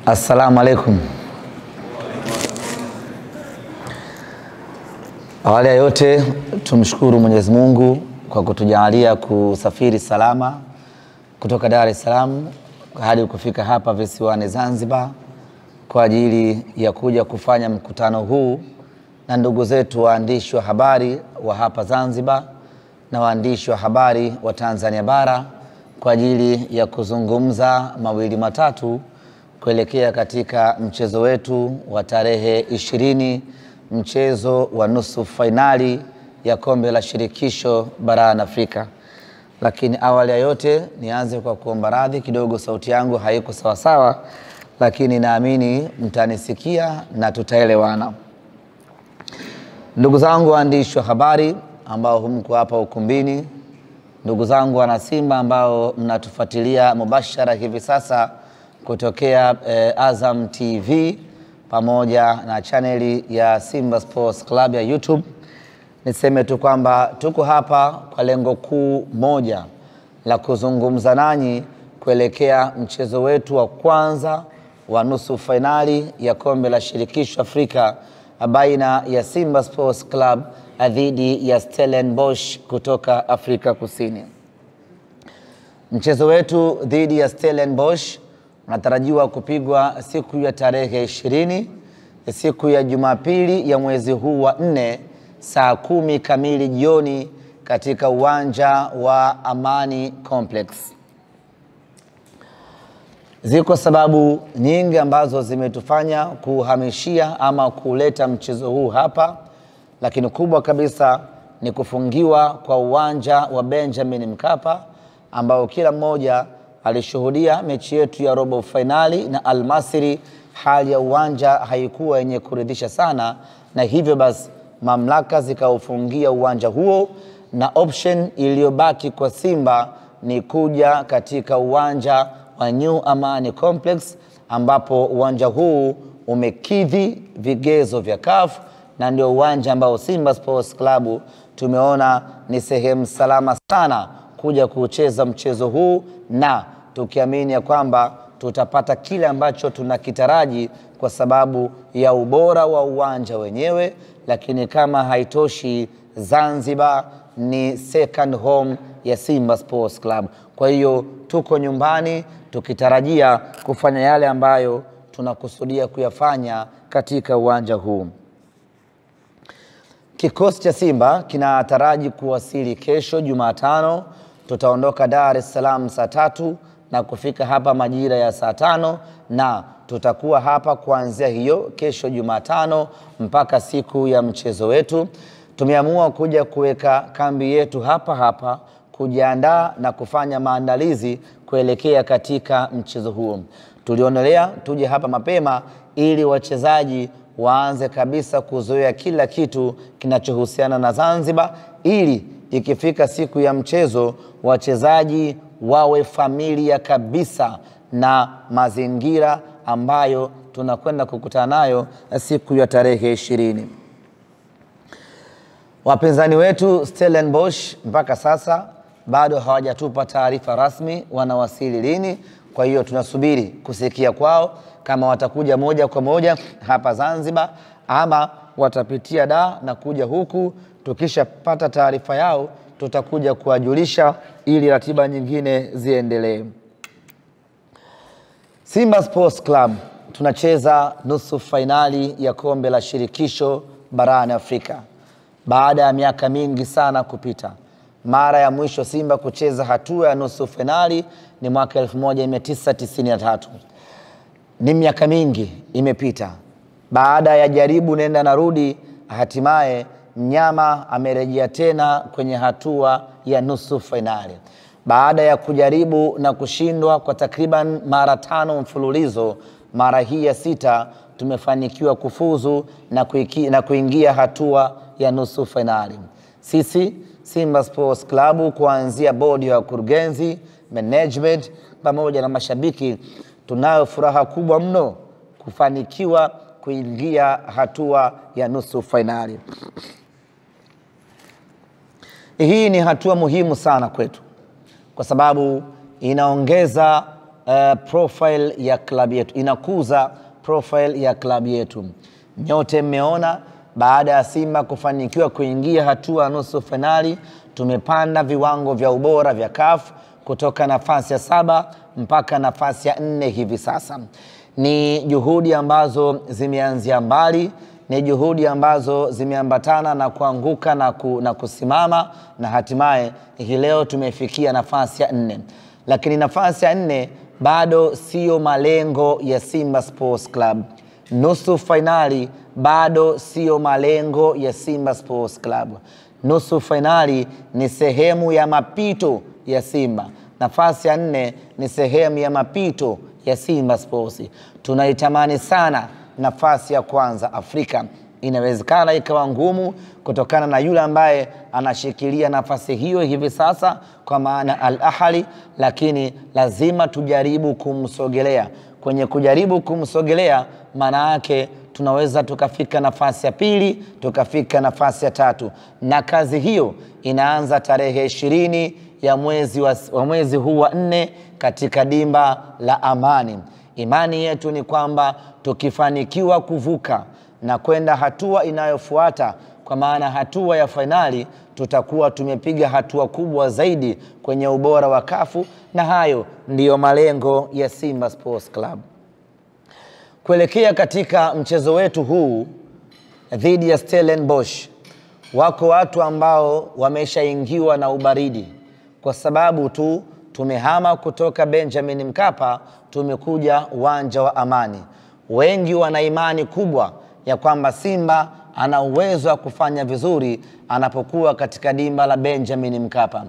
Assalamu alaikum. Awali ya yote tumshukuru Mwenyezi Mungu kwa kutujalia kusafiri salama kutoka Dar es Salaam hadi kufika hapa visiwani Zanzibar kwa ajili ya kuja kufanya mkutano huu na ndugu zetu waandishi wa habari wa hapa Zanzibar na waandishi wa habari wa Tanzania bara kwa ajili ya kuzungumza mawili matatu kuelekea katika mchezo wetu wa tarehe 20, mchezo wa nusu fainali ya kombe la shirikisho barani Afrika. Lakini awali ya yote nianze kwa kuomba radhi kidogo, sauti yangu haiko sawa sawa, lakini naamini mtanisikia na tutaelewana. Ndugu zangu waandishi wa habari ambao mko hapa ukumbini, ndugu zangu wana Simba ambao mnatufuatilia mubashara hivi sasa kutokea Azam TV pamoja na chaneli ya Simba Sports Club ya YouTube, niseme tu kwamba tuko hapa kwa lengo kuu moja la kuzungumza nanyi kuelekea mchezo wetu wa kwanza wa nusu fainali ya kombe la shirikisho Afrika baina ya Simba Sports Club dhidi ya Stellenbosch kutoka Afrika Kusini. Mchezo wetu dhidi ya Stellenbosch unatarajiwa kupigwa siku ya tarehe 20, siku ya Jumapili ya mwezi huu wa 4 saa 10 kamili jioni katika uwanja wa Amani Complex. Ziko sababu nyingi ambazo zimetufanya kuhamishia ama kuleta mchezo huu hapa, lakini kubwa kabisa ni kufungiwa kwa uwanja wa Benjamin Mkapa ambao kila mmoja alishuhudia mechi yetu ya robo finali na Al Masry. Hali ya uwanja haikuwa yenye kuridhisha sana, na hivyo basi mamlaka zikaufungia uwanja huo, na option iliyobaki kwa Simba ni kuja katika uwanja wa New Amani Complex, ambapo uwanja huu umekidhi vigezo vya CAF na ndio uwanja ambao Simba Sports Club tumeona ni sehemu salama sana kuja kucheza mchezo huu, na tukiamini ya kwamba tutapata kile ambacho tunakitaraji kwa sababu ya ubora wa uwanja wenyewe. Lakini kama haitoshi, Zanzibar ni second home ya Simba Sports Club. Kwa hiyo tuko nyumbani tukitarajia kufanya yale ambayo tunakusudia kuyafanya katika uwanja huu. Kikosi cha Simba kinataraji kuwasili kesho Jumatano. Tutaondoka Dar es Salaam saa 3 na kufika hapa majira ya saa 5, na tutakuwa hapa kuanzia hiyo kesho Jumatano mpaka siku ya mchezo wetu. Tumeamua kuja kuweka kambi yetu hapa hapa kujiandaa na kufanya maandalizi kuelekea katika mchezo huo. Tulionelea tuje hapa mapema ili wachezaji waanze kabisa kuzoea kila kitu kinachohusiana na Zanzibar, ili ikifika siku ya mchezo wachezaji wawe familia kabisa na mazingira ambayo tunakwenda kukutana nayo siku ya tarehe 20. Wapinzani wetu Stellenbosch mpaka sasa bado hawajatupa taarifa rasmi wanawasili lini. Kwa hiyo tunasubiri kusikia kwao kama watakuja moja kwa moja hapa Zanzibar ama watapitia Dar na kuja huku. Tukishapata taarifa yao tutakuja kuwajulisha ili ratiba nyingine ziendelee. Simba Sports Club tunacheza nusu fainali ya kombe la shirikisho barani Afrika baada ya miaka mingi sana kupita. Mara ya mwisho Simba kucheza hatua ya nusu fainali ni mwaka 1993. Ni miaka mingi imepita. Baada ya jaribu nenda na rudi, hatimaye mnyama amerejea tena kwenye hatua ya nusu fainali. Baada ya kujaribu na kushindwa kwa takriban mara 5 mfululizo, mara hii ya 6 tumefanikiwa kufuzu na kuingia hatua ya nusu fainali. Sisi Simba Sports Club, kuanzia bodi ya wakurugenzi, management pamoja na mashabiki, tunayo furaha kubwa mno kufanikiwa kuingia hatua ya nusu fainali. Hii ni hatua muhimu sana kwetu kwa sababu inaongeza profile ya klabu yetu, inakuza profile ya klabu yetu. Nyote mmeona baada ya Simba kufanikiwa kuingia hatua nusu finali, tumepanda viwango vya ubora vya CAF kutoka nafasi ya 7 mpaka nafasi ya 4 hivi sasa. Ni juhudi ambazo zimeanzia mbali, ni juhudi ambazo zimeambatana na kuanguka na kusimama, na hatimaye hii leo tumefikia nafasi ya 4. Lakini nafasi ya 4 bado sio malengo ya Simba Sports Club. Nusu finali bado sio malengo ya Simba Sports Club. Nusu finali ni sehemu ya mapito ya Simba. Nafasi ya 4 ni sehemu ya mapito ya Simba Sports. Tunaitamani sana nafasi ya kwanza Afrika. Inawezekana ikawa ngumu kutokana na yule ambaye anashikilia nafasi hiyo hivi sasa, kwa maana Al Ahly, lakini lazima tujaribu kumsogelea. Kwenye kujaribu kumsogelea, maana yake tunaweza tukafika nafasi ya 2, tukafika nafasi ya 3, na kazi hiyo inaanza tarehe 20 ya mwezi huu wa 4 katika dimba la Amani. Imani yetu ni kwamba tukifanikiwa kuvuka na kwenda hatua inayofuata, kwa maana hatua ya finali, tutakuwa tumepiga hatua kubwa zaidi kwenye ubora wa kafu, na hayo ndiyo malengo ya Simba Sports Club. Kuelekea katika mchezo wetu huu dhidi ya Stellenbosch, wako watu ambao wameshaingiwa na ubaridi kwa sababu tu tumehama kutoka Benjamin Mkapa tumekuja uwanja wa Amani. Wengi wana imani kubwa ya kwamba Simba ana uwezo wa kufanya vizuri anapokuwa katika dimba la Benjamin Mkapa.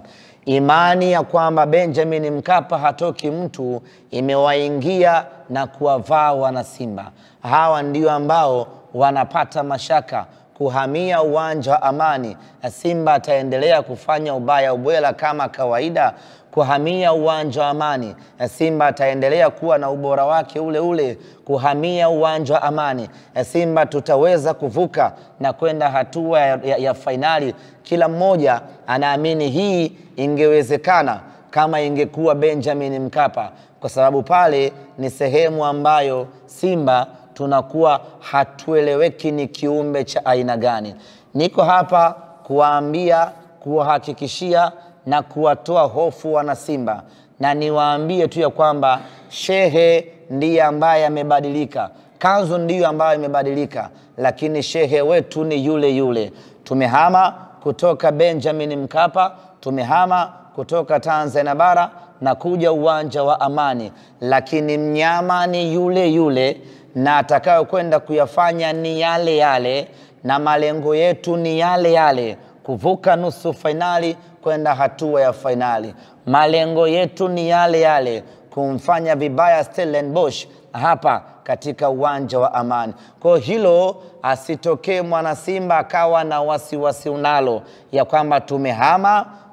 Imani ya kwamba Benjamin Mkapa hatoki mtu imewaingia na kuwavaa wana Simba. Hawa ndio ambao wanapata mashaka kuhamia uwanja wa Amani. Simba ataendelea kufanya ubaya ubwela kama kawaida kuhamia uwanja wa Amani? Simba ataendelea kuwa na ubora wake ule ule kuhamia uwanja wa Amani? Simba tutaweza kuvuka na kwenda hatua ya fainali? Kila mmoja anaamini hii ingewezekana kama ingekuwa Benjamin Mkapa, kwa sababu pale ni sehemu ambayo Simba tunakuwa hatueleweki ni kiumbe cha aina gani. Niko hapa kuwaambia, kuwahakikishia na kuwatoa hofu wana Simba, na niwaambie tu ya kwamba shehe ndiye ambaye amebadilika, kanzu ndiyo ambayo imebadilika, lakini shehe wetu ni yule yule. Tumehama kutoka Benjamin Mkapa, tumehama kutoka Tanzania bara na kuja uwanja wa Amani, lakini mnyama ni yule yule na atakayo kwenda kuyafanya ni yale yale, na malengo yetu ni yale yale, kuvuka nusu finali kwenda hatua ya finali. Malengo yetu ni yale yale, kumfanya vibaya Stellenbosch hapa katika uwanja wa Amani. Kwa hilo asitokee mwana Simba akawa na wasiwasi unalo ya kwamba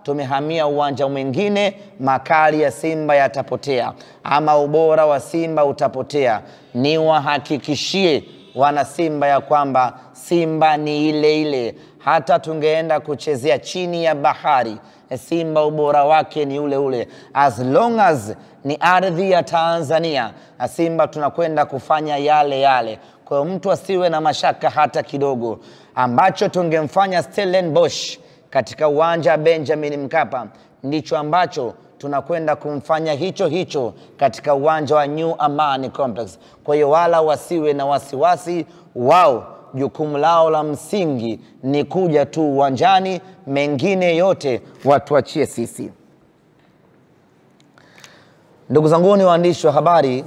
tumehamia uwanja mwingine, makali ya Simba yatapotea ama ubora wa Simba utapotea. Ni wahakikishie wana Simba ya kwamba Simba ni ile ile. Hata tungeenda kuchezea chini ya bahari, Simba ubora wake ni ule ule. As long as ni ardhi ya Tanzania, Simba tunakwenda kufanya yale yale. Kwa hiyo mtu asiwe na mashaka hata kidogo. Ambacho tungemfanya Stellenbosch katika uwanja Benjamin Mkapa ndicho ambacho tunakwenda kumfanya hicho katika uwanja wa New Amani Complex. Kwa hiyo wala wasiwe na wasiwasi, wao jukumu lao la msingi ni kuja tu uwanjani, mengine yote watuachie sisi. Ndugu zanguni waandishi wa habari,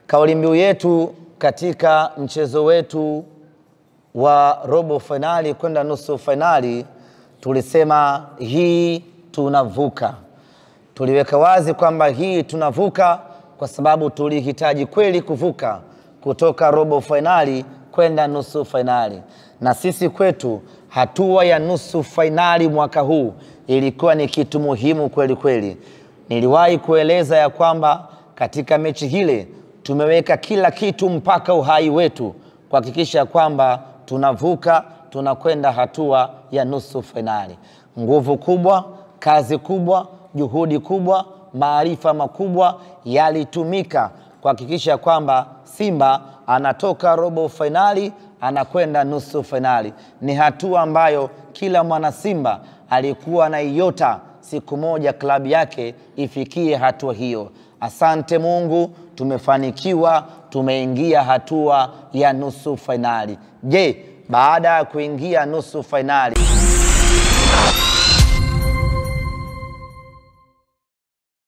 kauli mbiu yetu katika mchezo wetu wa robo finali kwenda nusu finali tulisema hii tunavuka. Tuliweka wazi kwamba hii tunavuka kwa sababu tulihitaji kweli kuvuka kutoka robo finali kwenda nusu finali. Na sisi kwetu hatua ya nusu finali mwaka huu ilikuwa ni kitu muhimu kweli kweli. Niliwahi kueleza ya kwamba katika mechi hile tumeweka kila kitu mpaka uhai wetu kuhakikisha kwamba tunavuka, tunakwenda hatua ya nusu finali. Nguvu kubwa, kazi kubwa, juhudi kubwa maarifa makubwa yalitumika kuhakikisha kwamba Simba anatoka robo fainali anakwenda nusu fainali. Ni hatua ambayo kila mwana Simba alikuwa na iota siku moja klabu yake ifikie hatua hiyo. Asante Mungu, tumefanikiwa, tumeingia hatua ya nusu fainali. Je, baada ya kuingia nusu fainali